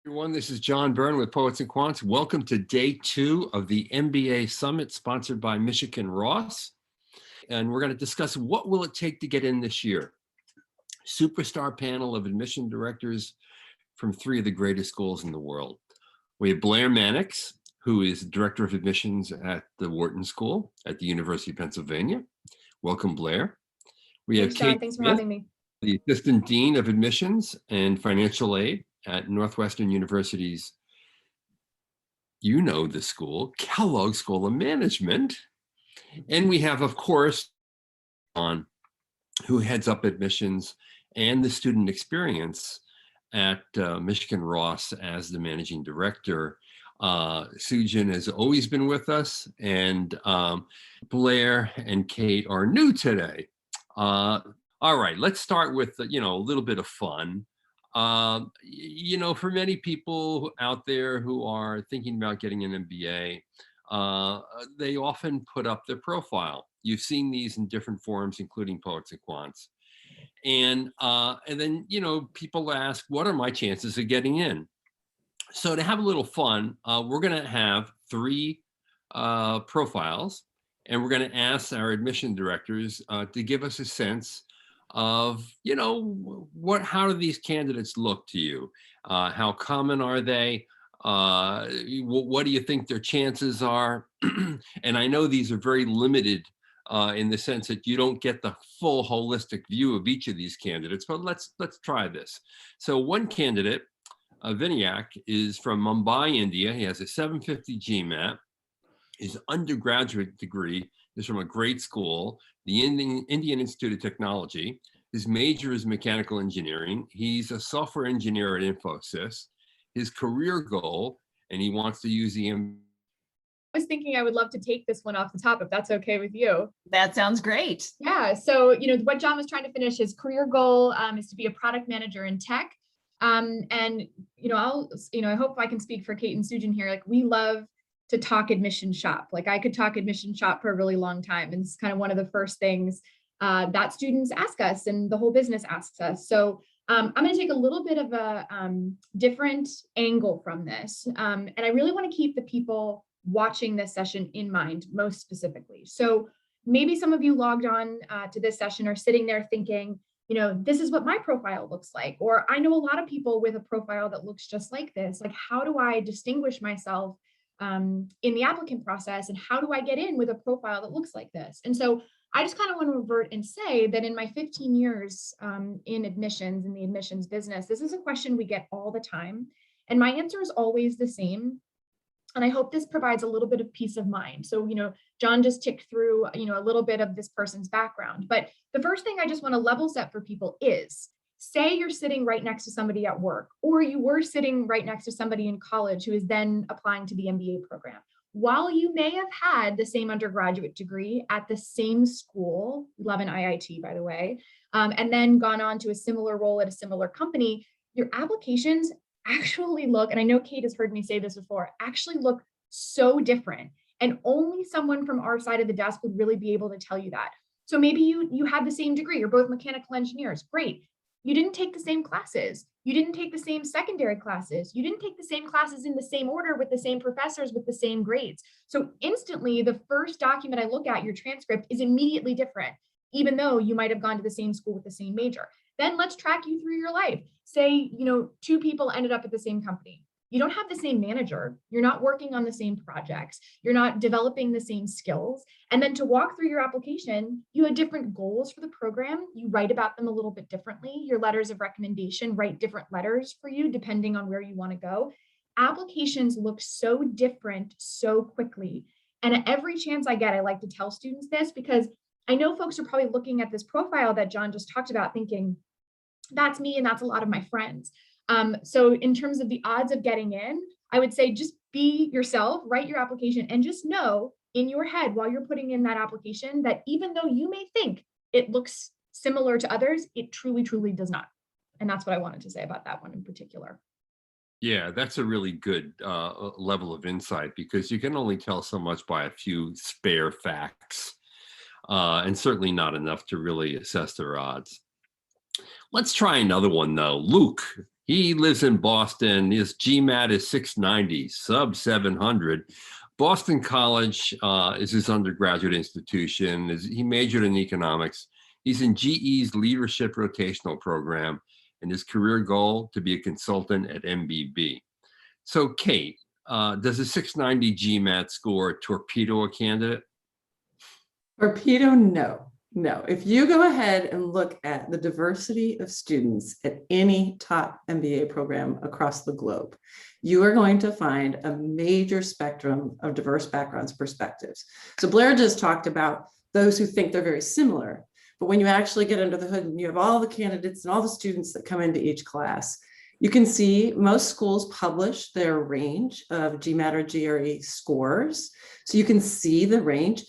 Everyone, this is John Byrne with Poets and Quants. Welcome to day 2 of the MBA Summit sponsored by Michigan Ross. And we're going to discuss what will it take to get in this year. Superstar panel of admission directors from 3 of the greatest schools in the world. We have Blair Mannix, who is Director of Admissions at the Wharton School at the University of Pennsylvania. Welcome, Blair. We have Thanks, John. Kate Thanks for Smith, having me. the Assistant Dean of Admissions and Financial Aid at Northwestern University's, you know the school, Kellogg School of Management. And we have, of course, John, who heads up admissions and the student experience at Michigan Ross as the managing director. Sujin has always been with us, and Blair and Kate are new today. All right, let's start with a little bit of fun. For many people out there who are thinking about getting an MBA, they often put up their profile. You've seen these in different forums, including Poets and Quants. And then, people ask, what are my chances of getting in? So to have a little fun, we're going to have 3 profiles, and we're going to ask our admission directors to give us a sense of, how do these candidates look to you? How common are they? What do you think their chances are? And I know these are very limited in the sense that you don't get the full holistic view of each of these candidates, but let's try this. So one candidate, Vinayak, is from Mumbai, India. He has a 750 GMAT. His undergraduate degree is from a great school, the Indian Institute of Technology. His major is mechanical engineering. He's a software engineer at Infosys. His career goal, and he wants to use the I was thinking I would love to take this one off the top, if that's okay with you. That sounds great. Yeah. So, what John was trying to finish, his career goal is to be a product manager in tech. And, I hope I can speak for Kate and Sujin here. Like, we love to talk admission shop. Like, I could talk admission shop for a really long time. And it's kind of one of the first things that students ask us and the whole business asks us. So I'm going to take a little bit of a different angle from this. And I really want to keep the people watching this session in mind, most specifically. So maybe some of you logged on to this session are sitting there thinking, this is what my profile looks like, or I know a lot of people with a profile that looks just like this. Like, how do I distinguish myself in the applicant process, and how do I get in with a profile that looks like this? And so I just kind of want to revert and say that in my 15 years in admissions, in the admissions business, this is a question we get all the time. And my answer is always the same. And I hope this provides a little bit of peace of mind. So, John just ticked through, a little bit of this person's background. But the first thing I just want to level set for people is, say you're sitting right next to somebody at work, or you were sitting right next to somebody in college who is then applying to the MBA program. While you may have had the same undergraduate degree at the same school, love an IIT, by the way, and then gone on to a similar role at a similar company, your applications actually look, and I know Kate has heard me say this before, actually look so different. And only someone from our side of the desk would really be able to tell you that. So maybe you had the same degree, you're both mechanical engineers, great. You didn't take the same classes. You didn't take the same secondary classes. You didn't take the same classes in the same order with the same professors with the same grades. So instantly, the first document I look at, your transcript, is immediately different, even though you might have gone to the same school with the same major. Then let's track you through your life. Say, 2 people ended up at the same company. You don't have the same manager. You're not working on the same projects. You're not developing the same skills. And then to walk through your application, you had different goals for the program. You write about them a little bit differently. Your letters of recommendation write different letters for you, depending on where you want to go. Applications look so different so quickly. And at every chance I get, I like to tell students this, because I know folks are probably looking at this profile that John just talked about thinking, that's me and that's a lot of my friends. So in terms of the odds of getting in, I would say just be yourself, write your application, and just know in your head while you're putting in that application that even though you may think it looks similar to others, it truly, truly does not. And that's what I wanted to say about that one in particular. Yeah, that's a really good level of insight, because you can only tell so much by a few spare facts, and certainly not enough to really assess their odds. Let's try another one though. Luke, He lives in Boston. His GMAT is 690, sub 700. Boston College is his undergraduate institution. He majored in economics. He's in GE's leadership rotational program, and his career goal to be a consultant at MBB. So Kate, does a 690 GMAT score torpedo a candidate? Torpedo, no. No, if you go ahead and look at the diversity of students at any top MBA program across the globe, you are going to find a major spectrum of diverse backgrounds, perspectives. So Blair just talked about those who think they're very similar, but when you actually get under the hood and you have all the candidates and all the students that come into each class, you can see most schools publish their range of GMAT or GRE scores. So you can see the range.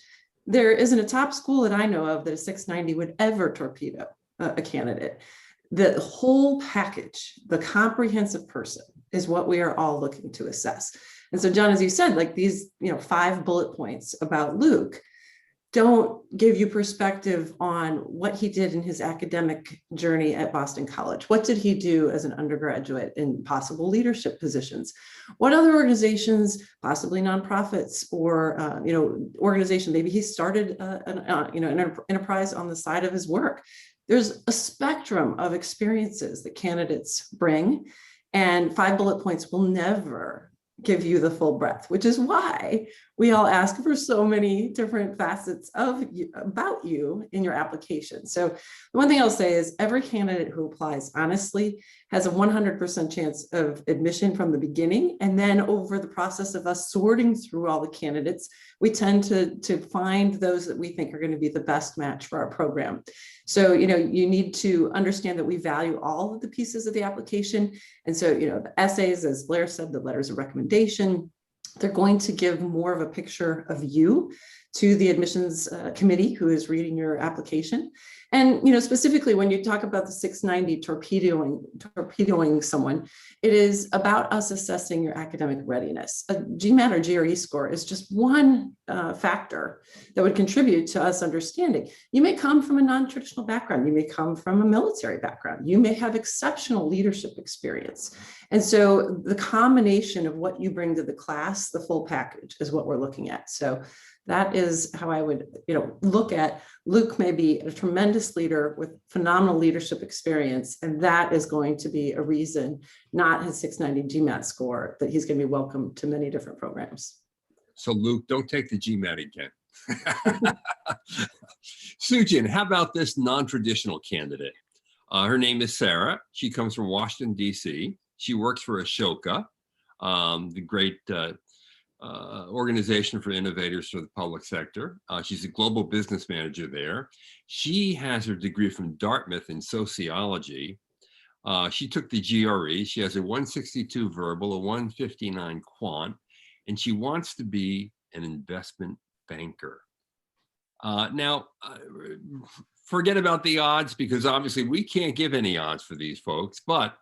There isn't a top school that I know of that a 690 would ever torpedo a candidate. The whole package, the comprehensive person, is what we are all looking to assess. And so, John, as you said, like these 5 bullet points about Luke don't give you perspective on what he did in his academic journey at Boston College. What did he do as an undergraduate in possible leadership positions? What other organizations, possibly nonprofits or organization, maybe he started an enterprise on the side of his work. There's a spectrum of experiences that candidates bring, and 5 bullet points will never give you the full breadth, which is why we all ask for so many different facets of you, about you in your application. So the one thing I'll say is every candidate who applies honestly has a 100% chance of admission from the beginning. And then over the process of us sorting through all the candidates, we tend to find those that we think are going to be the best match for our program. So, you need to understand that we value all of the pieces of the application. And so, the essays, as Blair said, the letters of recommendation, they're going to give more of a picture of you to the admissions committee who is reading your application. And specifically when you talk about the 690 torpedoing someone, it is about us assessing your academic readiness. A GMAT or GRE score is just one factor that would contribute to us understanding. You may come from a non-traditional background. You may come from a military background. You may have exceptional leadership experience. And so the combination of what you bring to the class, the full package, is what we're looking at. So that is how I would, look at Luke. May be a tremendous leader with phenomenal leadership experience, and that is going to be a reason, not his 690 GMAT score, that he's going to be welcome to many different programs. So Luke, don't take the GMAT again. Sujin, how about this non-traditional candidate? Her name is Sarah. She comes from Washington, D.C. She works for Ashoka, the great organization for innovators for the public sector. She's a global business manager there. She has her degree from Dartmouth in sociology. She took the GRE. She has a 162 verbal, a 159 quant, and she wants to be an investment banker. Now, forget about the odds, because obviously we can't give any odds for these folks, but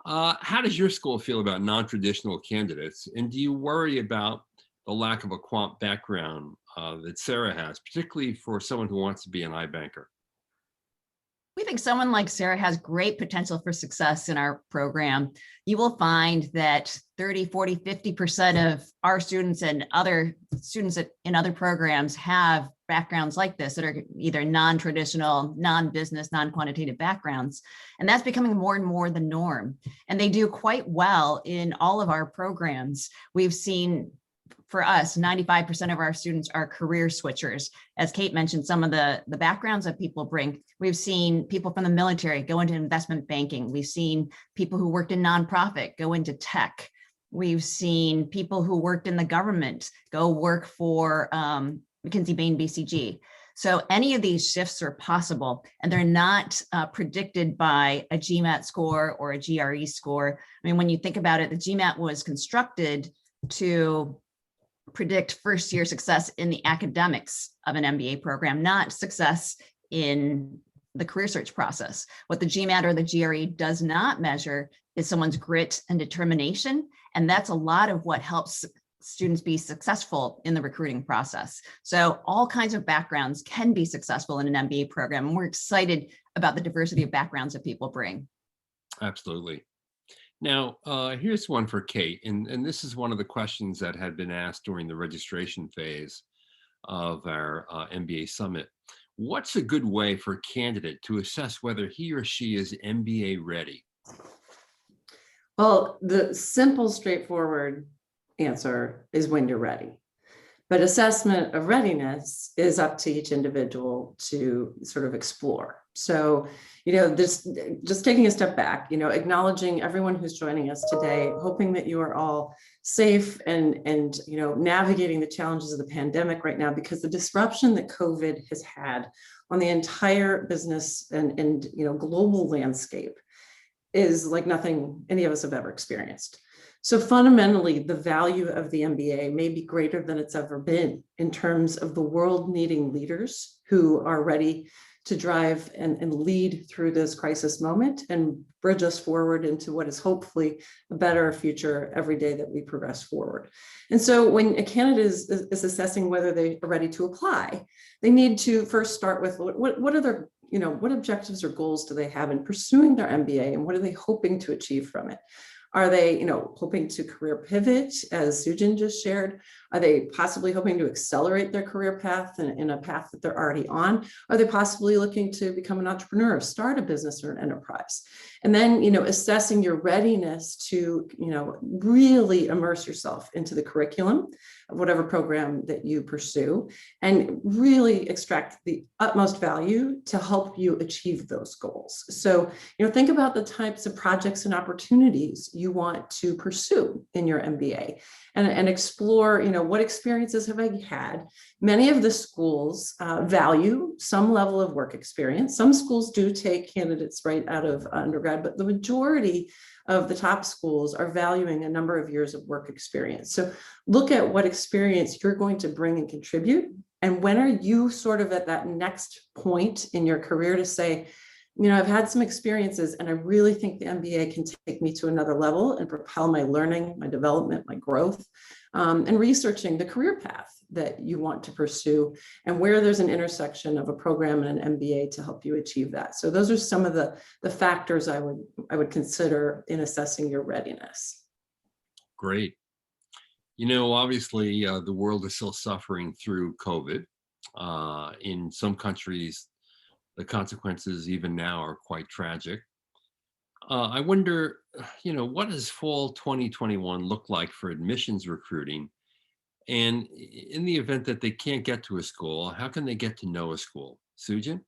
how does your school feel about non-traditional candidates? And do you worry about the lack of a quant background that Sarah has, particularly for someone who wants to be an iBanker? We think someone like Sarah has great potential for success in our program. You will find that 30, 40, 50% of our students and other students in other programs have backgrounds like this that are either non-traditional, non-business, non-quantitative backgrounds. And that's becoming more and more the norm. And they do quite well in all of our programs. We've seen, for us, 95% of our students are career switchers. As Kate mentioned, some of the backgrounds that people bring. We've seen people from the military go into investment banking. We've seen people who worked in nonprofit go into tech. We've seen people who worked in the government go work for McKinsey, Bain, BCG. So any of these shifts are possible, and they're not predicted by a GMAT score or a GRE score. I mean, when you think about it, the GMAT was constructed to predict first-year success in the academics of an MBA program, not success in the career search process. What the GMAT or the GRE does not measure is someone's grit and determination, and that's a lot of what helps students be successful in the recruiting process. So all kinds of backgrounds can be successful in an MBA program, and we're excited about the diversity of backgrounds that people bring. Absolutely. Now, here's one for Kate, and this is one of the questions that had been asked during the registration phase of our MBA Summit. What's a good way for a candidate to assess whether he or she is MBA ready? Well, the simple, straightforward answer is when you're ready. But assessment of readiness is up to each individual to sort of explore. So, this just taking a step back, acknowledging everyone who's joining us today, hoping that you are all safe and navigating the challenges of the pandemic right now, because the disruption that COVID has had on the entire business and global landscape is like nothing any of us have ever experienced. So fundamentally, the value of the MBA may be greater than it's ever been in terms of the world needing leaders who are ready to drive and lead through this crisis moment and bridge us forward into what is hopefully a better future every day that we progress forward. And so when a candidate is assessing whether they are ready to apply, they need to first start with what are their, what objectives or goals do they have in pursuing their MBA, and what are they hoping to achieve from it? Are they, hoping to career pivot, as Sujin just shared? Are they possibly hoping to accelerate their career path in a path that they're already on? Are they possibly looking to become an entrepreneur, start a business or an enterprise? And then, assessing your readiness to, really immerse yourself into the curriculum of whatever program that you pursue and really extract the utmost value to help you achieve those goals. So, think about the types of projects and opportunities you want to pursue in your MBA and explore, what experiences have I had? Many of the schools value some level of work experience. Some schools do take candidates right out of undergrad, but the majority of the top schools are valuing a number of years of work experience. So look at what experience you're going to bring and contribute. And when are you sort of at that next point in your career to say, I've had some experiences and I really think the MBA can take me to another level and propel my learning, my development, my growth, and researching the career path that you want to pursue and where there's an intersection of a program and an MBA to help you achieve that. So those are some of the factors I would consider in assessing your readiness. Great. Obviously, the world is still suffering through COVID. In some countries, the consequences even now are quite tragic. I wonder, what does fall 2021 look like for admissions recruiting? And in the event that they can't get to a school, how can they get to know a school? Sujin?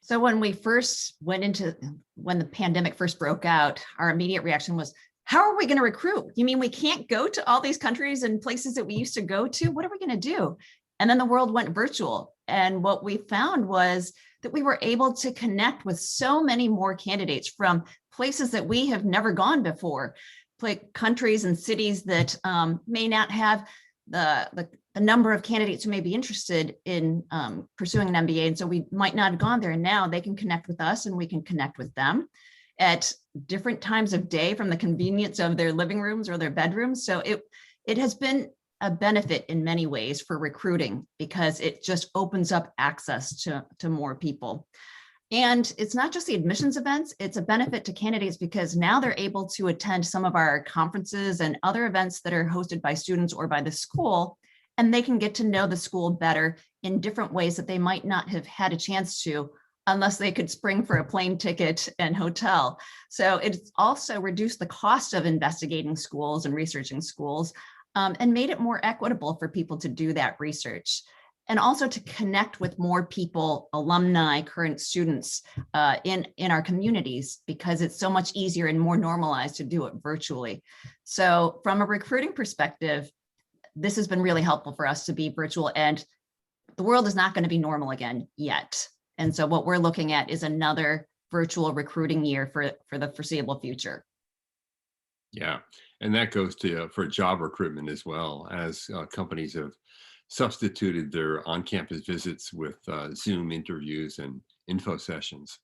So when we first when the pandemic first broke out, our immediate reaction was, how are we going to recruit? You mean we can't go to all these countries and places that we used to go to? What are we going to do? And then the world went virtual. And what we found was that we were able to connect with so many more candidates from places that we have never gone before, like countries and cities that may not have the number of candidates who may be interested in pursuing an MBA. And so we might not have gone there. And now they can connect with us and we can connect with them at different times of day from the convenience of their living rooms or their bedrooms. So it has been a benefit in many ways for recruiting because it just opens up access to more people. And it's not just the admissions events, it's a benefit to candidates because now they're able to attend some of our conferences and other events that are hosted by students or by the school, and they can get to know the school better in different ways that they might not have had a chance to unless they could spring for a plane ticket and hotel. So it's also reduced the cost of investigating schools and researching schools and made it more equitable for people to do that research. And also to connect with more people, alumni, current students in our communities, because it's so much easier and more normalized to do it virtually. So from a recruiting perspective, this has been really helpful for us to be virtual, and the world is not going to be normal again yet. And so what we're looking at is another virtual recruiting year for the foreseeable future. Yeah, and that goes to for job recruitment as well, as companies have substituted their on-campus visits with Zoom interviews and info sessions.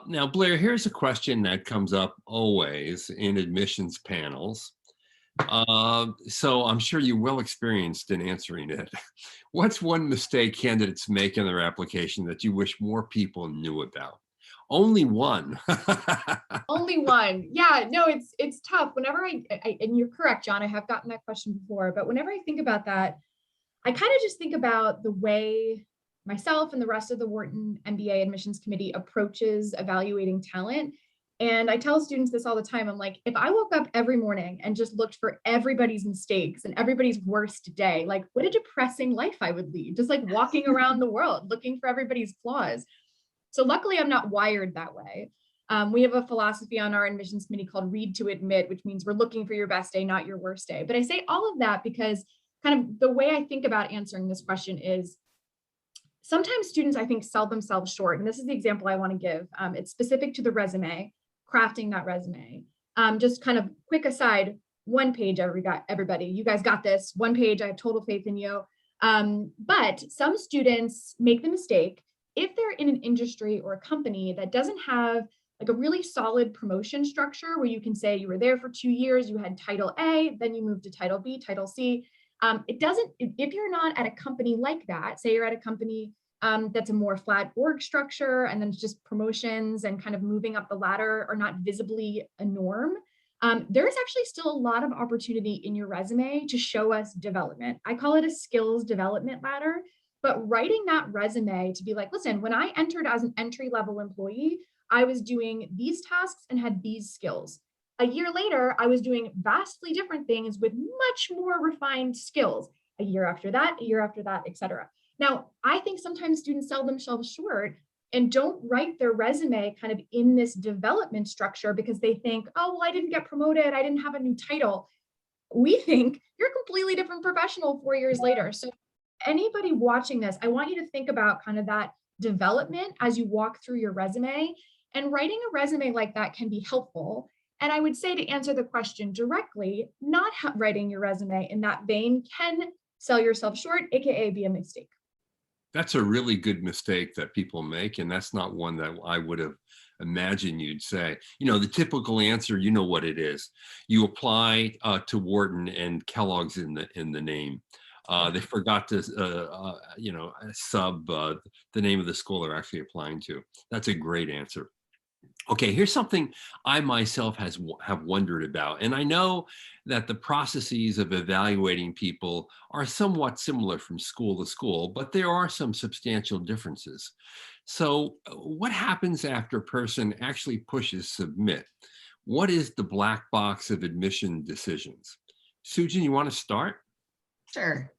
Now, Blair, here's a question that comes up always in admissions panels. So I'm sure you're well experienced in answering it. What's one mistake candidates make in their application that you wish more people knew about? Only one. Only only one. Yeah, no, it's tough. Whenever and you're correct, John, I have gotten that question before, but whenever I think about that, I kind of just think about the way myself and the rest of the Wharton MBA admissions committee approaches evaluating talent. And I tell students this all the time. I'm like, if I woke up every morning and just looked for everybody's mistakes and everybody's worst day, like what a depressing life I would lead, just like walking around the world looking for everybody's flaws. So luckily I'm not wired that way. We have a philosophy on our admissions committee called read to admit, which means we're looking for your best day, not your worst day. But I say all of that because kind of the way I think about answering this question is sometimes students, I think, sell themselves short. And this is the example I want to give. It's specific to the resume, crafting that resume. Just kind of quick aside, one page, everybody, you guys got this. One page, I have total faith in you. But some students make the mistake, if they're in an industry or a company that doesn't have like a really solid promotion structure where you can say you were there for 2 years, you had title A, then you moved to title B, title C. It doesn't, if you're not at a company like that, say you're at a company that's a more flat org structure, and then it's just promotions and kind of moving up the ladder are not visibly a norm, there's actually still a lot of opportunity in your resume to show us development. I call it a skills development ladder, but writing that resume to be like, listen, when I entered as an entry-level employee, I was doing these tasks and had these skills. A year later, I was doing vastly different things with much more refined skills. A year after that, et cetera. Now, I think sometimes students sell themselves short and don't write their resume kind of in this development structure because they think, oh, well, I didn't get promoted, I didn't have a new title. We think you're a completely different professional 4 years later. So anybody watching this, I want you to think about kind of that development as you walk through your resume, and writing a resume like that can be helpful. And I would say, to answer the question directly, not writing your resume in that vein can sell yourself short, AKA be a mistake. That's a really good mistake that people make, and that's not one that I would have imagined you'd say. You know, the typical answer, you know what it is. You apply to Wharton and Kellogg's in the name. They forgot to, sub the name of the school they're actually applying to. That's a great answer. Okay, here's something I myself have wondered about. And I know that the processes of evaluating people are somewhat similar from school to school, but there are some substantial differences. So what happens after a person actually pushes submit? What is the black box of admission decisions? Sujan, you want to start? Sure.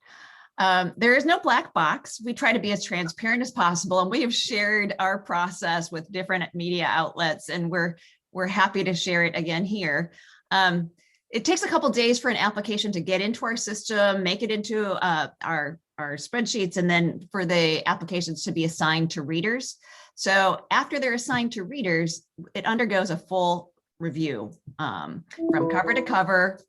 There is no black box. We try to be as transparent as possible, and we have shared our process with different media outlets, and we're happy to share it again here. It takes a couple of days for an application to get into our system, make it into our spreadsheets, and then for the applications to be assigned to readers. So after they're assigned to readers, it undergoes a full review from cover to cover,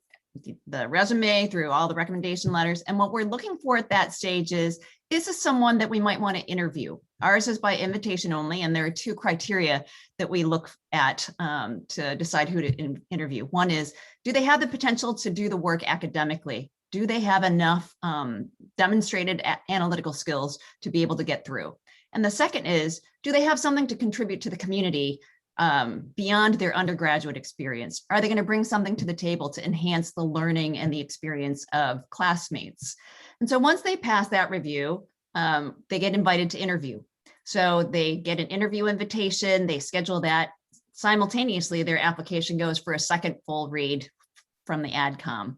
the resume through all the recommendation letters. And what we're looking for at that stage is this someone that we might want to interview? Ours is by invitation only, and there are 2 criteria that we look at to decide who to interview. One is, do they have the potential to do the work academically? Do they have enough demonstrated analytical skills to be able to get through? And the second is, do they have something to contribute to the community beyond their undergraduate experience? Are they going to bring something to the table to enhance the learning and the experience of classmates? And so once they pass that review, they get invited to interview. So they get an interview invitation, they schedule that. Simultaneously, their application goes for a second full read from the AdCom.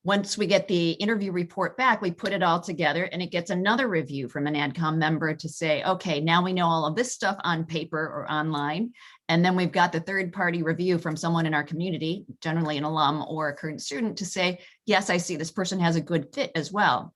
Once we get the interview report back, we put it all together, and it gets another review from an AdCom member to say, okay, now we know all of this stuff on paper or online. And then we've got the third-party review from someone in our community, generally an alum or a current student, to say, yes, I see this person has a good fit as well.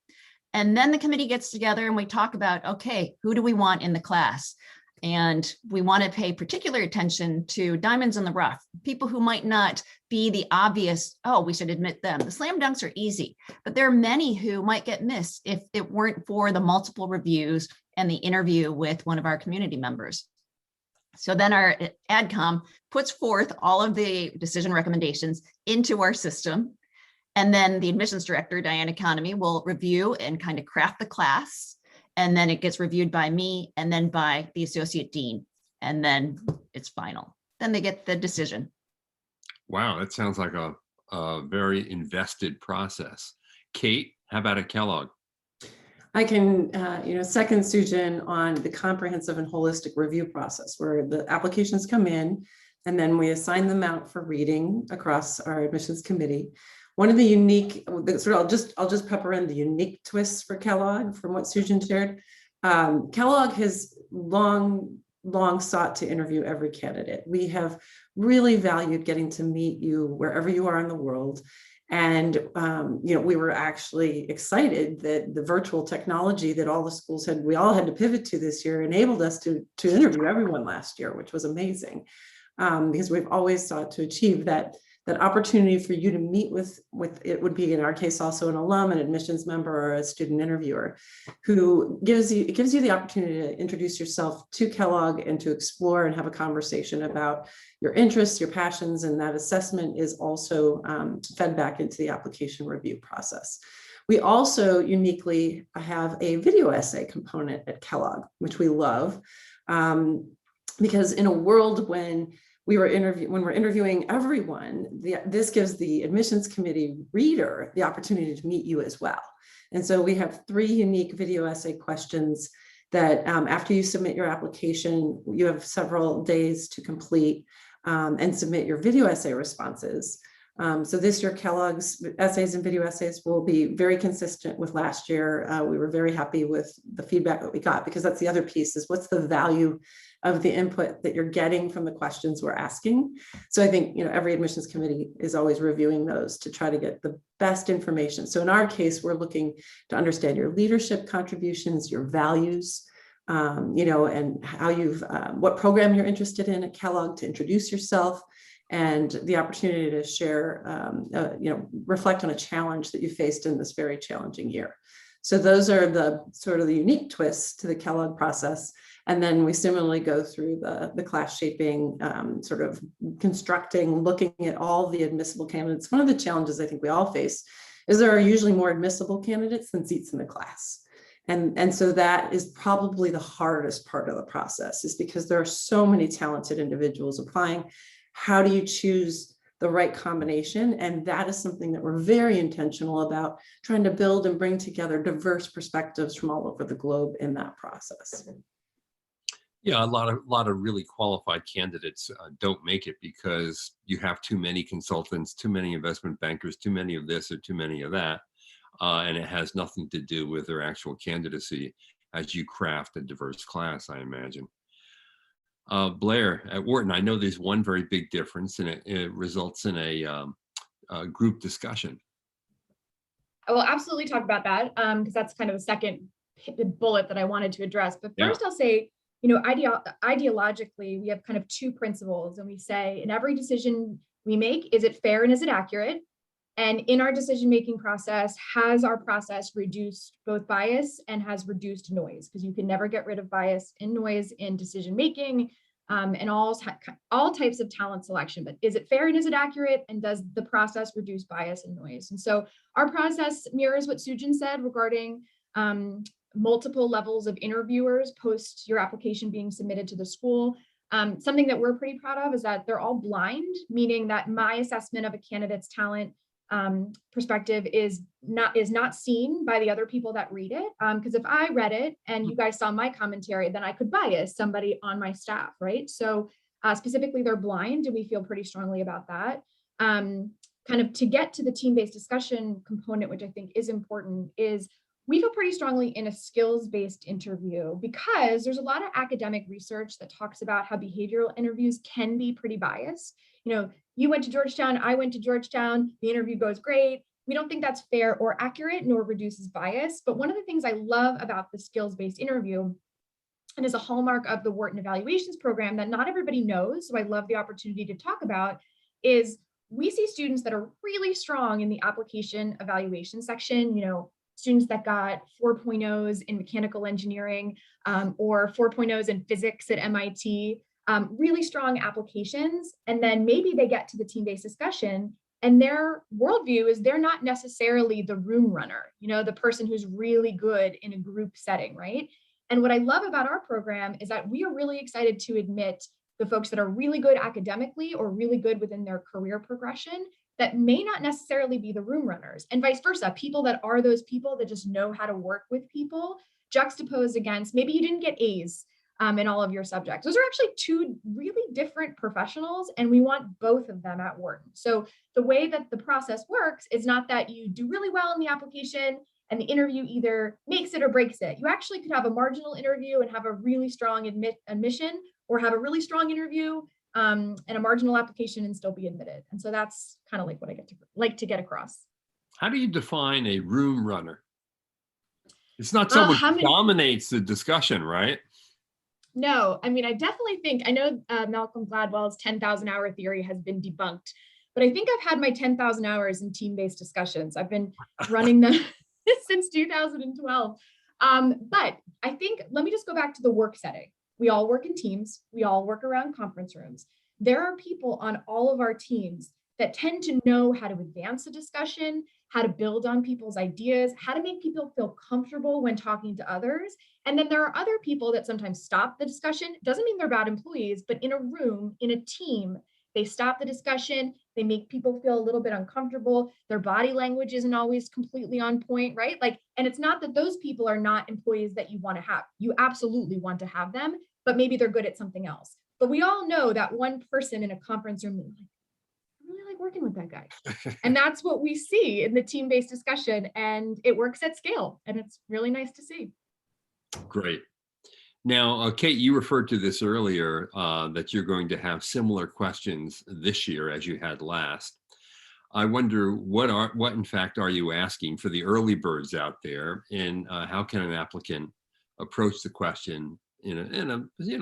And then the committee gets together and we talk about, okay, who do we want in the class? And we want to pay particular attention to diamonds in the rough, people who might not be the obvious, oh, we should admit them. The slam dunks are easy, but there are many who might get missed if it weren't for the multiple reviews and the interview with one of our community members. So then our AdCom puts forth all of the decision recommendations into our system. And then the admissions director, Diana Economy, will review and kind of craft the class. And then it gets reviewed by me and then by the associate dean. And then it's final. Then they get the decision. Wow, that sounds like a very invested process. Kate, how about at Kellogg? I can, second Susan on the comprehensive and holistic review process where the applications come in and then we assign them out for reading across our admissions committee. One of the unique, I'll just pepper in the unique twists for Kellogg from what Susan shared. Kellogg has long sought to interview every candidate. We have really valued getting to meet you wherever you are in the world. And, we were actually excited that the virtual technology that all the schools we all had to pivot to this year enabled us to interview everyone last year, which was amazing. Because we've always sought to achieve that opportunity for you to meet with it would be in our case also an alum, an admissions member, or a student interviewer who gives you the opportunity to introduce yourself to Kellogg and to explore and have a conversation about your interests, your passions, and that assessment is also fed back into the application review process. We also uniquely have a video essay component at Kellogg, which we love, because in a world when we're interviewing everyone, this gives the admissions committee reader the opportunity to meet you as well. And so we have 3 unique video essay questions that after you submit your application, you have several days to complete and submit your video essay responses. So this year, Kellogg's essays and video essays will be very consistent with last year. We were very happy with the feedback that we got, because that's the other piece, is what's the value of the input that you're getting from the questions we're asking. So I think, every admissions committee is always reviewing those to try to get the best information. So in our case, we're looking to understand your leadership contributions, your values, and how what program you're interested in at Kellogg, to introduce yourself, and the opportunity to share, reflect on a challenge that you faced in this very challenging year. So those are the sort of the unique twists to the Kellogg process. And then we similarly go through the class shaping, sort of constructing, looking at all the admissible candidates. One of the challenges I think we all face is there are usually more admissible candidates than seats in the class. And so that is probably the hardest part of the process, is because there are so many talented individuals applying. How do you choose the right combination? And that is something that we're very intentional about, trying to build and bring together diverse perspectives from all over the globe in that process. Yeah, a lot of really qualified candidates don't make it because you have too many consultants, too many investment bankers, too many of this or too many of that. And it has nothing to do with their actual candidacy as you craft a diverse class, I imagine. Blair, at Wharton, I know there's one very big difference, and it results in a group discussion. I will absolutely talk about that, because that's kind of the second bullet that I wanted to address. But first, I'll say, ideologically, we have kind of 2 principles, and we say in every decision we make, is it fair and is it accurate? And in our decision-making process, has our process reduced both bias and has reduced noise? Because you can never get rid of bias and noise in decision-making and all types of talent selection. But is it fair and is it accurate? And does the process reduce bias and noise? And so our process mirrors what Sujin said regarding multiple levels of interviewers post your application being submitted to the school. Something that we're pretty proud of is that they're all blind, meaning that my assessment of a candidate's talent perspective is not seen by the other people that read it. Because if I read it and you guys saw my commentary, then I could bias somebody on my staff, right? So specifically, they're blind, and we feel pretty strongly about that. Kind of to get to the team-based discussion component, which I think is important, is we feel pretty strongly in a skills-based interview, because there's a lot of academic research that talks about how behavioral interviews can be pretty biased. You went to Georgetown, I went to Georgetown, the interview goes great. We don't think that's fair or accurate, nor reduces bias. But one of the things I love about the skills-based interview, and is a hallmark of the Wharton evaluations program that not everybody knows, so I love the opportunity to talk about, is we see students that are really strong in the application evaluation section, students that got 4.0s in mechanical engineering or 4.0s in physics at MIT, really strong applications. And then maybe they get to the team-based discussion and their worldview is they're not necessarily the room runner, the person who's really good in a group setting, right? And what I love about our program is that we are really excited to admit the folks that are really good academically or really good within their career progression that may not necessarily be the room runners, and vice versa, people that are those people that just know how to work with people, juxtaposed against maybe you didn't get A's in all of your subjects. Those are actually two really different professionals, and we want both of them at Wharton. So the way that the process works is not that you do really well in the application and the interview either makes it or breaks it. You actually could have a marginal interview and have a really strong admission, or have a really strong interview and a marginal application and still be admitted. And so that's kind of like what I get to get across. How do you define a room runner? It's not someone who dominates the discussion, right? No, I mean, I definitely think, I know Malcolm Gladwell's 10,000 hour theory has been debunked, but I think I've had my 10,000 hours in team-based discussions. I've been running them since 2012. But I think, let me just go back to the work setting. We all work in teams. We all work around conference rooms. There are people on all of our teams that tend to know how to advance the discussion, how to build on people's ideas, how to make people feel comfortable when talking to others. And then there are other people that sometimes stop the discussion. Doesn't mean they're bad employees, but in a room, in a team, they stop the discussion. They make people feel a little bit uncomfortable. Their body language isn't always completely on point, right? Like, and it's not that those people are not employees that you want to have. You absolutely want to have them, but maybe they're good at something else. But we all know that one person in a conference room, like, I really like working with that guy. And that's what we see in the team-based discussion, and it works at scale, and it's really nice to see. Great. Now, Kate, you referred to this earlier, that you're going to have similar questions this year as you had last. I wonder what in fact are you asking for the early birds out there, and how can an applicant approach the question in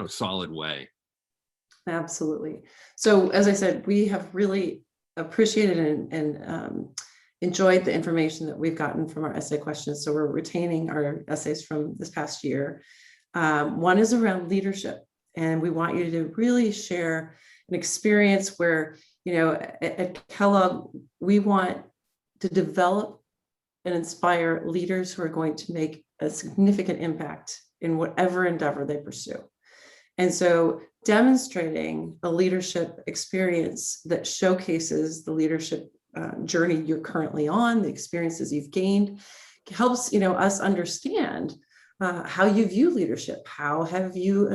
a solid way? Absolutely. So as I said, we have really appreciated and enjoyed the information that we've gotten from our essay questions. So we're retaining our essays from this past year. One is around leadership, and we want you to really share an experience where, at Kellogg, we want to develop and inspire leaders who are going to make a significant impact in whatever endeavor they pursue. And so demonstrating a leadership experience that showcases the leadership journey you're currently on, the experiences you've gained, helps us understand how you view leadership. How have you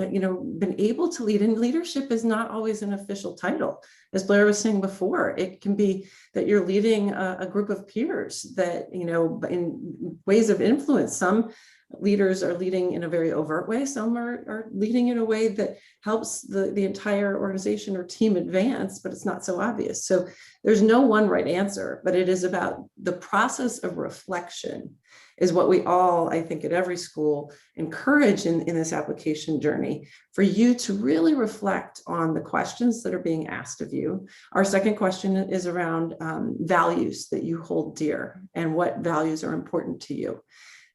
been able to lead? And leadership is not always an official title. As Blair was saying before, it can be that you're leading a group of peers that, in ways of influence. Some leaders are leading in a very overt way. Some are leading in a way that helps the entire organization or team advance, but it's not so obvious. So there's no one right answer, but it is about the process of reflection is what we all, I think, at every school encourage in this application journey, for you to really reflect on the questions that are being asked of you. Our second question is around values that you hold dear and what values are important to you.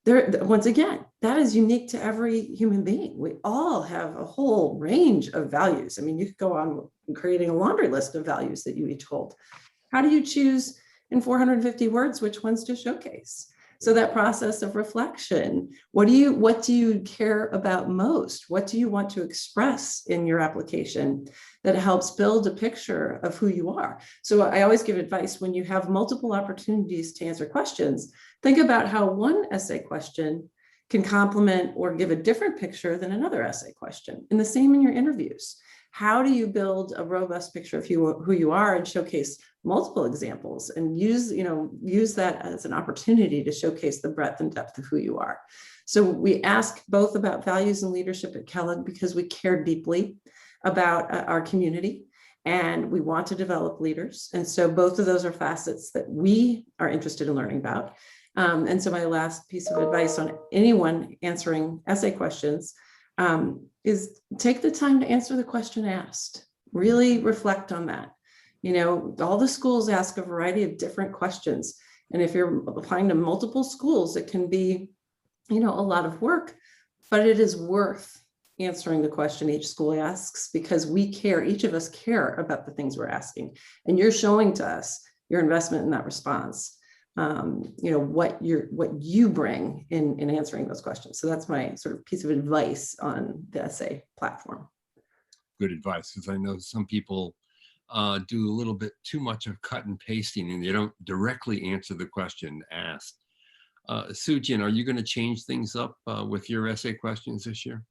Once again, that is unique to every human being. We all have a whole range of values. I mean, you could go on creating a laundry list of values that you each hold. How do you choose in 450 words which ones to showcase? So that process of reflection, what do you care about most? What do you want to express in your application that helps build a picture of who you are? So I always give advice when you have multiple opportunities to answer questions, think about how one essay question can complement or give a different picture than another essay question. And the same in your interviews. How do you build a robust picture of who you are and showcase multiple examples and use that as an opportunity to showcase the breadth and depth of who you are? So we ask both about values and leadership at Kellogg because we care deeply about our community and we want to develop leaders. And so both of those are facets that we are interested in learning about. And so my last piece of advice on anyone answering essay questions is take the time to answer the question asked. Really reflect on that. All the schools ask a variety of different questions. And if you're applying to multiple schools, it can be, a lot of work, but it is worth answering the question each school asks because each of us care about the things we're asking. And you're showing to us your investment in that response. What you bring in answering those questions. So that's my sort of piece of advice on the essay platform. good advice, because I know some people do a little bit too much of cut and pasting and they don't directly answer the question asked. Sujin, are you going to change things up with your essay questions this year?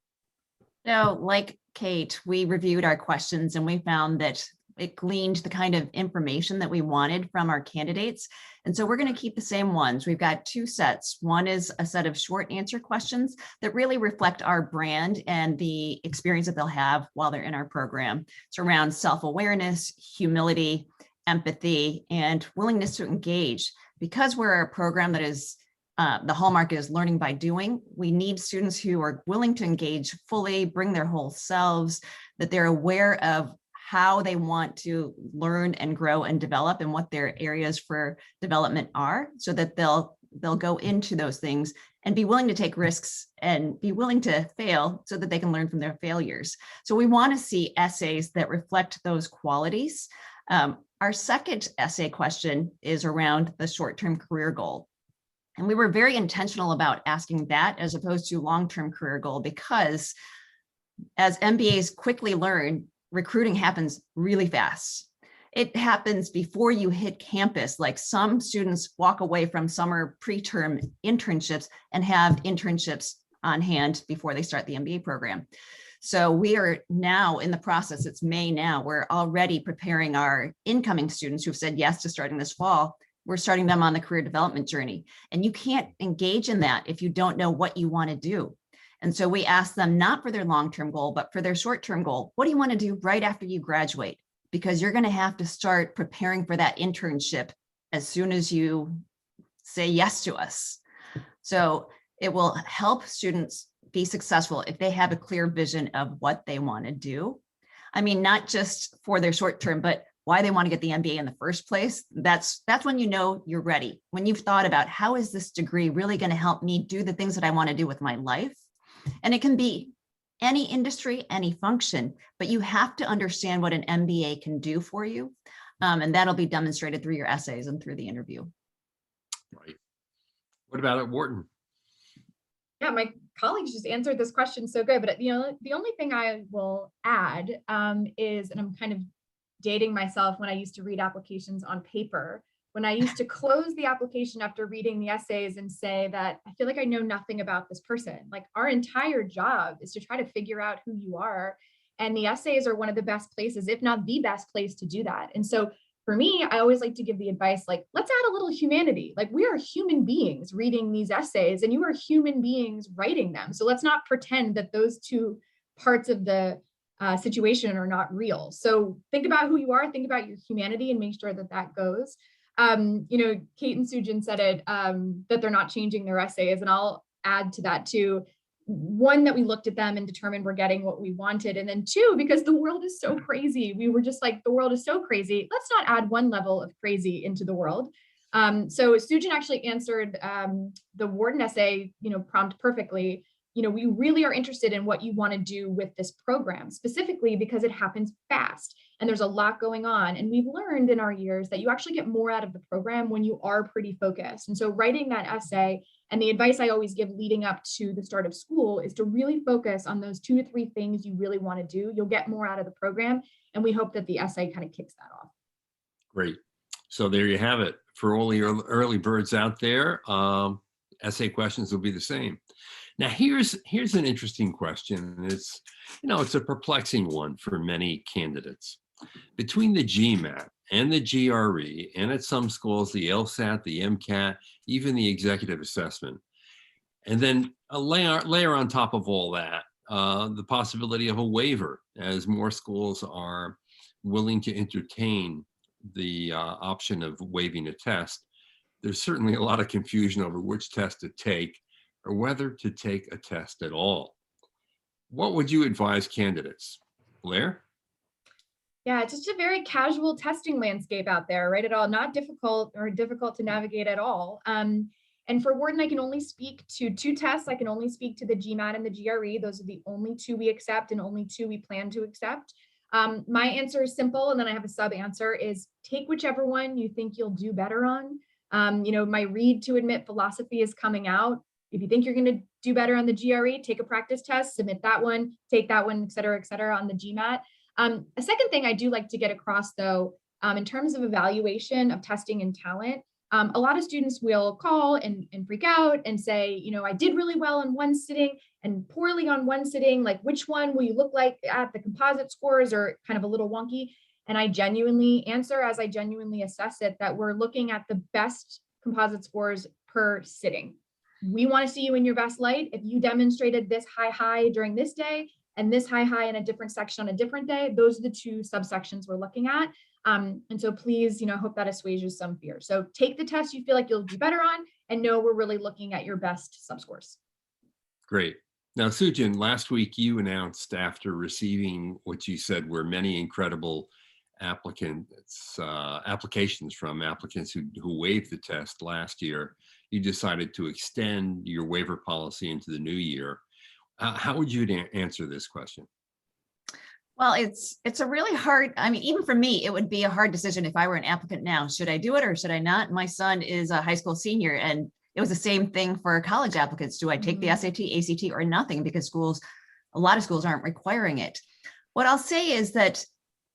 So like Kate, we reviewed our questions and we found that it gleaned the kind of information that we wanted from our candidates. And so we're going to keep the same ones. We've got two sets. One is a set of short answer questions that really reflect our brand and the experience that they'll have while they're in our program. It's around self-awareness, humility, empathy, and willingness to engage. Because we're a program that is the hallmark is learning by doing, we need students who are willing to engage fully, bring their whole selves, that they're aware of how they want to learn and grow and develop and what their areas for development are, so that they'll go into those things and be willing to take risks and be willing to fail so that they can learn from their failures. So we want to see essays that reflect those qualities. Our second essay question is around the short-term career goal. And we were very intentional about asking that as opposed to long-term career goal, because as MBAs quickly learn, recruiting happens really fast. It happens before you hit campus. Like some students walk away from summer preterm internships and have internships on hand before they start the MBA program. So we are now in the process, it's May now, we're already preparing our incoming students who've said yes to starting this fall. We're starting them on the career development journey. And you can't engage in that if you don't know what you want to do. And so we ask them not for their long-term goal, but for their short-term goal. What do you want to do right after you graduate? Because you're going to have to start preparing for that internship as soon as you say yes to us. So it will help students be successful if they have a clear vision of what they want to do. I mean, not just for their short-term, but why they want to get the MBA in the first place. That's when you know you're ready. When you've thought about how is this degree really going to help me do the things that I want to do with my life? And it can be any industry, any function, but you have to understand what an MBA can do for you. And that'll be demonstrated through your essays and through the interview. Right. What about at Wharton? Yeah, my colleagues just answered this question so good, but the only thing I will add is, and I'm kind of dating myself when I used to read applications on paper, when I used to close the application after reading the essays and say that I feel like I know nothing about this person. Like our entire job is to try to figure out who you are. And the essays are one of the best places, if not the best place to do that. And so for me, I always like to give the advice, like, let's add a little humanity. Like we are human beings reading these essays and you are human beings writing them. So let's not pretend that those two parts of the situation are not real. So think about who you are, think about your humanity and make sure that that goes. Kate and Sujin said it, that they're not changing their essays, and I'll add to that too. One, that we looked at them and determined we're getting what we wanted. And then two, because the world is so crazy, we were just like, the world is so crazy. Let's not add one level of crazy into the world. So Sujin actually answered the Wharton essay, prompt perfectly. We really are interested in what you want to do with this program, specifically because it happens fast and there's a lot going on. And we've learned in our years that you actually get more out of the program when you are pretty focused. And so writing that essay, and the advice I always give leading up to the start of school, is to really focus on those 2 to 3 things you really want to do. You'll get more out of the program. And we hope that the essay kind of kicks that off. Great. So there you have it. For all the early birds out there, essay questions will be the same. Now, here's an interesting question. It's a perplexing one for many candidates. Between the GMAT and the GRE, and at some schools, the LSAT, the MCAT, even the executive assessment, and then a layer on top of all that, the possibility of a waiver, as more schools are willing to entertain the option of waiving a test. There's certainly a lot of confusion over which test to take, or whether to take a test at all. What would you advise candidates? Blair? Yeah, it's just a very casual testing landscape out there, right? At all, not difficult or difficult to navigate at all. And for Wharton, I can only speak to 2 tests. I can only speak to the GMAT and the GRE. Those are the only 2 we accept and only 2 we plan to accept. My answer is simple, and then I have a sub answer, is take whichever one you think you'll do better on. My read to admit philosophy is coming out. If you think you're going to do better on the GRE, take a practice test, submit that one, take that one, et cetera, on the GMAT. A second thing I do like to get across though, in terms of evaluation of testing and talent, a lot of students will call and freak out and say, you know, I did really well in one sitting and poorly on one sitting. Like, which one will you look like at? The composite scores are kind of a little wonky. And I genuinely answer, as I genuinely assess it, that we're looking at the best composite scores per sitting. We want to see you in your best light. If you demonstrated this high during this day and this high in a different section on a different day, those are the two subsections we're looking at. And so please, you know, hope that assuages some fear. So take the test you feel like you'll do better on, and know we're really looking at your best subscores. Great. Now, Sujin, last week you announced, after receiving what you said were many incredible applications from applicants who waived the test last year, you decided to extend your waiver policy into the new year. How would you answer this question? Well, it's a really hard, I mean, even for me, it would be a hard decision if I were an applicant now. Should I do it or should I not? My son is a high school senior, and it was the same thing for college applicants. Do I take the SAT, ACT, or nothing? Because a lot of schools aren't requiring it. What I'll say is that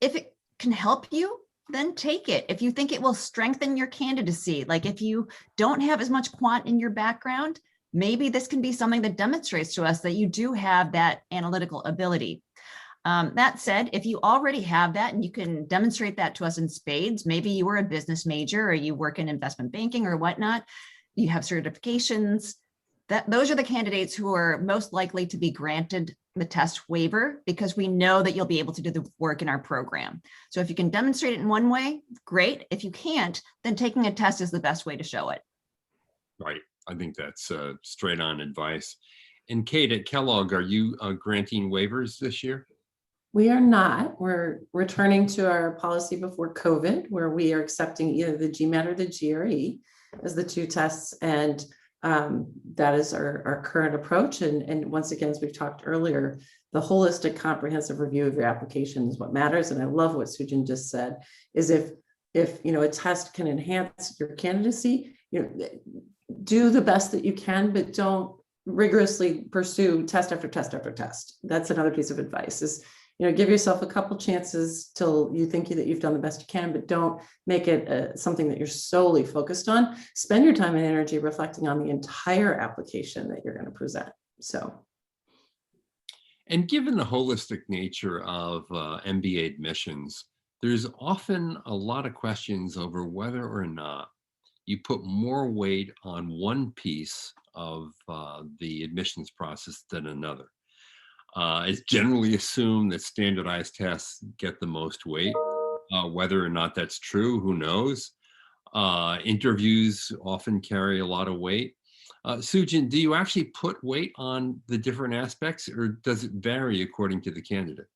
if it can help you, then take it. If you think it will strengthen your candidacy, like if you don't have as much quant in your background, maybe this can be something that demonstrates to us that you do have that analytical ability. That said, if you already have that and you can demonstrate that to us in spades, maybe you were a business major or you work in investment banking or whatnot, you have certifications, those are the candidates who are most likely to be granted the test waiver, because we know that you'll be able to do the work in our program. So if you can demonstrate it in one way, great. If you can't, then taking a test is the best way to show it. Right. I think that's straight on advice. And Kate, at Kellogg, are you granting waivers this year? We are not. We're returning to our policy before COVID, where we are accepting either the GMAT or the GRE as the two tests. And that is our current approach. And once again, as we've talked earlier, the holistic comprehensive review of your application is what matters. And I love what Sujin just said, is if you know, a test can enhance your candidacy, you know, do the best that you can, but don't rigorously pursue test after test after test. That's another piece of advice, is, you know, give yourself a couple chances till you think that you've done the best you can, but don't make it something that you're solely focused on. Spend your time and energy reflecting on the entire application that you're going to present. So. And given the holistic nature of MBA admissions, there's often a lot of questions over whether or not you put more weight on one piece of the admissions process than another. It's generally assumed that standardized tests get the most weight. Whether or not that's true, who knows? Interviews often carry a lot of weight. Sujin, do you actually put weight on the different aspects, or does it vary according to the candidate?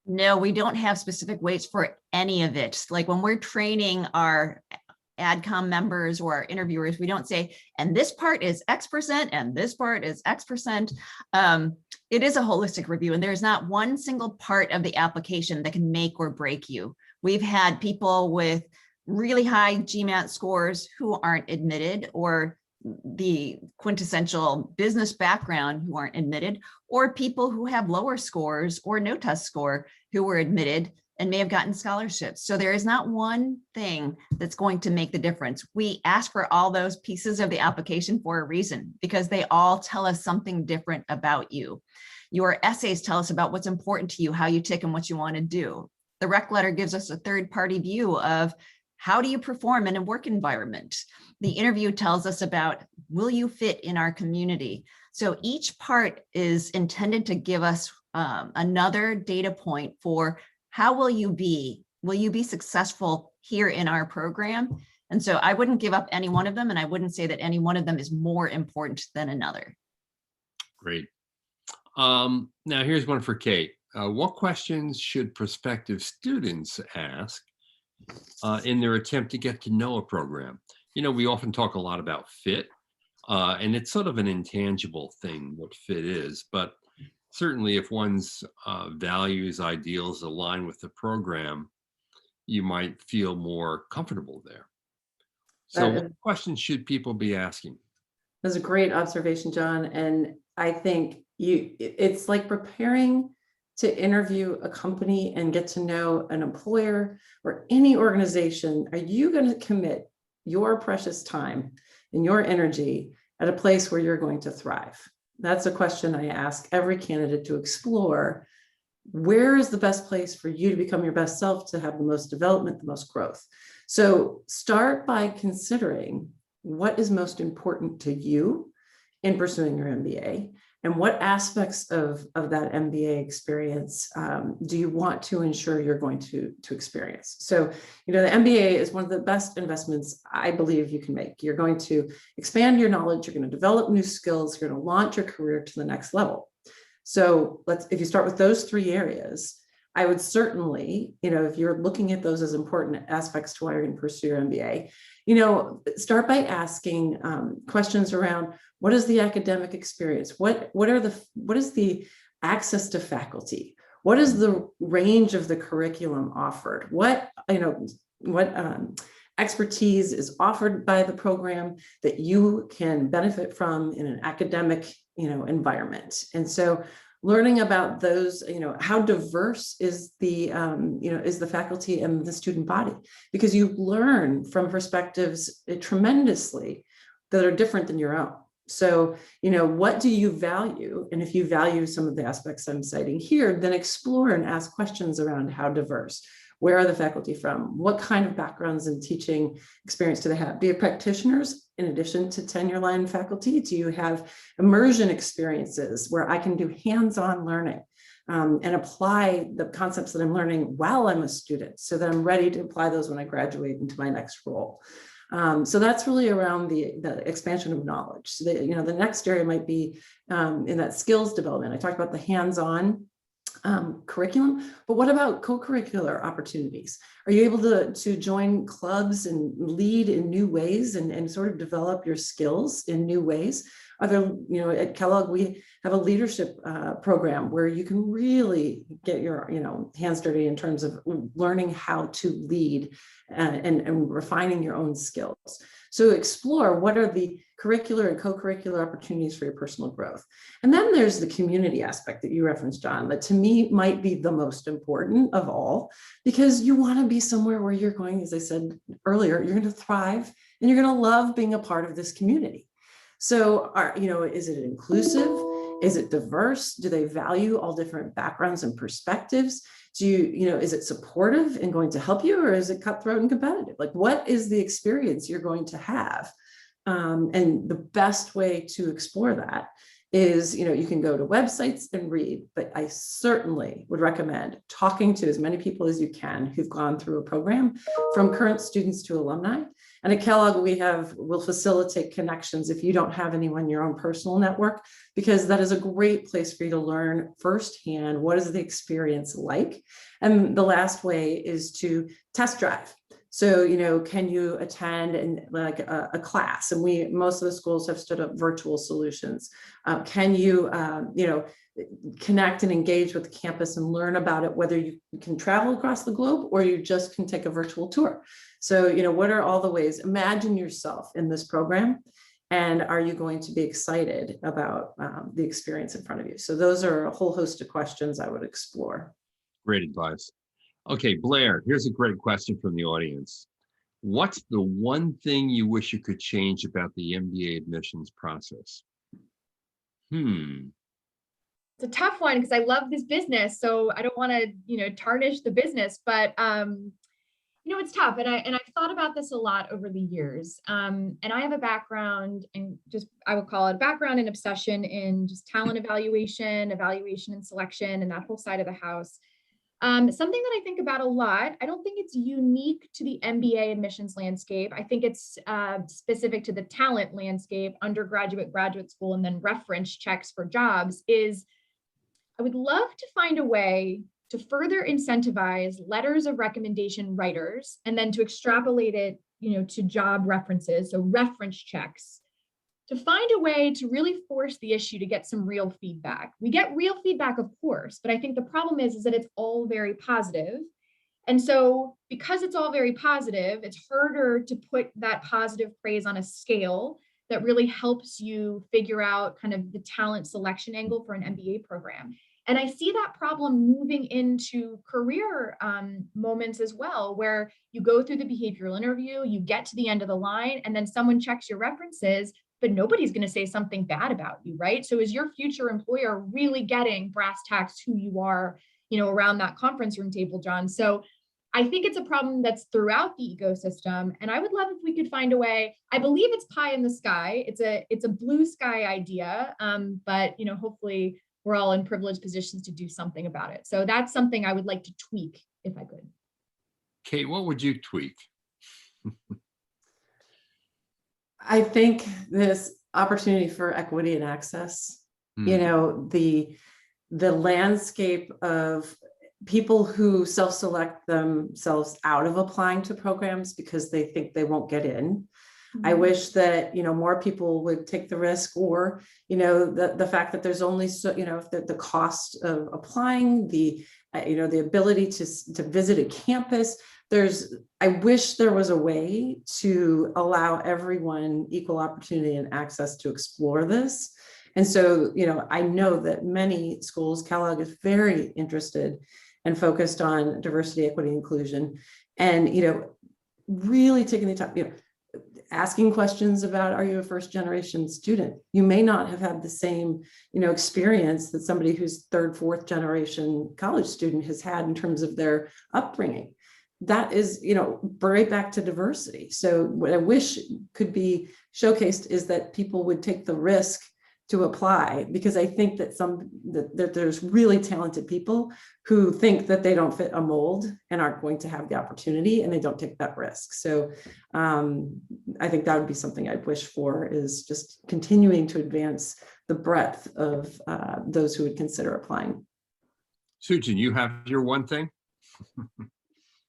No, we don't have specific weights for any of it. Like when we're training our AdCom members or our interviewers, we don't say, and this part is X% and this part is X%. It is a holistic review, and there's not one single part of the application that can make or break you. We've had people with really high GMAT scores who aren't admitted, or the quintessential business background who aren't admitted, or people who have lower scores or no test score who were admitted and may have gotten scholarships. So there is not one thing that's going to make the difference. We ask for all those pieces of the application for a reason, because they all tell us something different about you. Your essays tell us about what's important to you, how you tick, and what you want to do. The rec letter gives us a third-party view of how do you perform in a work environment. The interview tells us about, will you fit in our community? So each part is intended to give us another data point for how will you be successful here in our program? And so I wouldn't give up any one of them, and I wouldn't say that any one of them is more important than another. Great. Now here's one for Kate. What questions should prospective students ask in their attempt to get to know a program? You know, we often talk a lot about fit, and it's sort of an intangible thing, what fit is, but certainly if one's values, ideals align with the program, you might feel more comfortable there. So what questions should people be asking? That's a great observation, John. And I think it's like preparing to interview a company and get to know an employer or any organization, are you going to commit your precious time and your energy at a place where you're going to thrive? That's a question I ask every candidate to explore. Where is the best place for you to become your best self, to have the most development, the most growth? So start by considering what is most important to you in pursuing your MBA, and what aspects of that MBA experience do you want to ensure you're going to experience? So, the MBA is one of the best investments I believe you can make. You're going to expand your knowledge, you're going to develop new skills, you're going to launch your career to the next level. So if you start with those three areas, I would certainly, if you're looking at those as important aspects to why you're going to pursue your MBA, start by asking questions around, what is the academic experience? What is the access to faculty? What is the range of the curriculum offered? What expertise is offered by the program that you can benefit from in an academic, environment? And so learning about those, how diverse is the faculty and the student body, because you learn from perspectives tremendously that are different than your own. So, what do you value? And if you value some of the aspects I'm citing here, then explore and ask questions around how diverse. Where are the faculty from? What kind of backgrounds and teaching experience do they have? Do you have practitioners in addition to tenure line faculty? Do you have immersion experiences where I can do hands-on learning and apply the concepts that I'm learning while I'm a student, so that I'm ready to apply those when I graduate into my next role? So that's really around the expansion of knowledge. So the next area might be in that skills development. I talked about the hands-on curriculum, but what about co-curricular opportunities? Are you able to join clubs and lead in new ways and sort of develop your skills in new ways? Are there, at Kellogg, we have a leadership program where you can really get your, hands dirty in terms of learning how to lead and refining your own skills. So explore what are the curricular and co-curricular opportunities for your personal growth. And then there's the community aspect that you referenced, John, that to me might be the most important of all, because you want to be somewhere where you're going, as I said earlier, you're going to thrive and you're going to love being a part of this community. So, is it inclusive? Is it diverse? Do they value all different backgrounds and perspectives? Is it supportive and going to help you, or is it cutthroat and competitive? Like, what is the experience you're going to have? And the best way to explore that is, you can go to websites and read, but I certainly would recommend talking to as many people as you can who've gone through a program, from current students to alumni. And at Kellogg, we'll facilitate connections if you don't have anyone in your own personal network, because that is a great place for you to learn firsthand what is the experience like. And the last way is to test drive. So, can you attend a class? And most of the schools have stood up virtual solutions. Can you, connect and engage with the campus and learn about it, whether you can travel across the globe or you just can take a virtual tour? So, what are all the ways? Imagine yourself in this program, and are you going to be excited about the experience in front of you? So those are a whole host of questions I would explore. Great advice. Okay, Blair, here's a great question from the audience. What's the one thing you wish you could change about the MBA admissions process? It's a tough one because I love this business, so I don't want to, tarnish the business, but it's tough. And I've thought about this a lot over the years. And I have a background in I would call it a background and obsession in just talent evaluation and selection, and that whole side of the house. Something that I think about a lot. I don't think it's unique to the MBA admissions landscape. I think it's specific to the talent landscape, undergraduate, graduate school, and then reference checks for jobs. I would love to find a way to further incentivize letters of recommendation writers, and then to extrapolate it, to job references, so reference checks, to find a way to really force the issue to get some real feedback. We get real feedback, of course, but I think the problem is that it's all very positive. And so because it's all very positive, it's harder to put that positive praise on a scale that really helps you figure out kind of the talent selection angle for an MBA program. And I see that problem moving into career moments as well, where you go through the behavioral interview, you get to the end of the line, and then someone checks your references, but nobody's going to say something bad about you, right? So is your future employer really getting brass tacks who you are, around that conference room table, John? So I think it's a problem that's throughout the ecosystem. And I would love if we could find a way. I believe it's pie in the sky. It's a blue sky idea, but hopefully we're all in privileged positions to do something about it. So that's something I would like to tweak if I could. Kate, what would you tweak? I think this opportunity for equity and access, the landscape of people who self-select themselves out of applying to programs because they think they won't get in. I wish that, more people would take the risk, or, the fact that there's only so, if the cost of applying, the ability to visit a campus, I wish there was a way to allow everyone equal opportunity and access to explore this. And so, I know that many schools, Kellogg is very interested and focused on diversity, equity, inclusion, and, really taking the time, asking questions about, are you a first generation student? You may not have had the same, experience that somebody who's third, fourth generation college student has had in terms of their upbringing. That is, right back to diversity. So what I wish could be showcased is that people would take the risk to apply, because I think that there's really talented people who think that they don't fit a mold and aren't going to have the opportunity, and they don't take that risk. So I think that would be something I'd wish for, is just continuing to advance the breadth of those who would consider applying. Sujin, you have your one thing?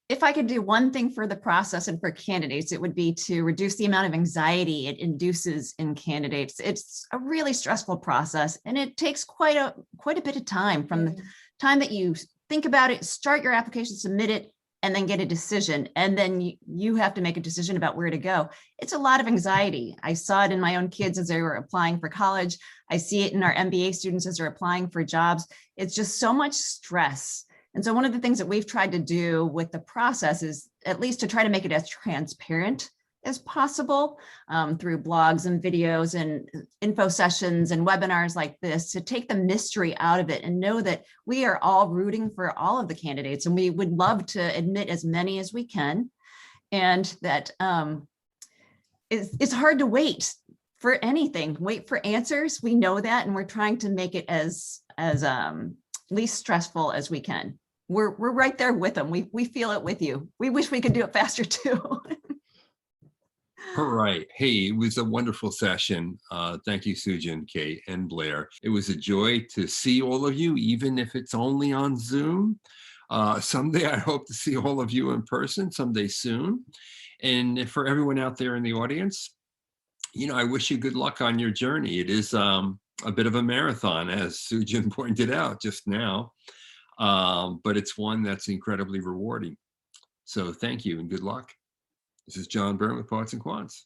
If I could do one thing for the process and for candidates, it would be to reduce the amount of anxiety it induces in candidates. It's a really stressful process, and it takes quite a bit of time from the time that you think about it, start your application, submit it, and then get a decision. And then you have to make a decision about where to go. It's a lot of anxiety. I saw it in my own kids as they were applying for college. I see it in our MBA students as they're applying for jobs. It's just so much stress. And so one of the things that we've tried to do with the process is at least to try to make it as transparent as possible through blogs and videos and info sessions and webinars like this, to take the mystery out of it and know that we are all rooting for all of the candidates, and we would love to admit as many as we can. And that it's hard to wait for anything, wait for answers. We know that, and we're trying to make it as least stressful as we can. We're right there with them. We feel it with you. We wish we could do it faster too. All right. Hey, it was a wonderful session. Thank you, Sujin, Kate, and Blair. It was a joy to see all of you, even if it's only on Zoom. Someday I hope to see all of you in person, someday soon. And for everyone out there in the audience, I wish you good luck on your journey. It is a bit of a marathon, as Sujin pointed out just now, but it's one that's incredibly rewarding. So thank you and good luck. This is John Byrne with Poets and Quants.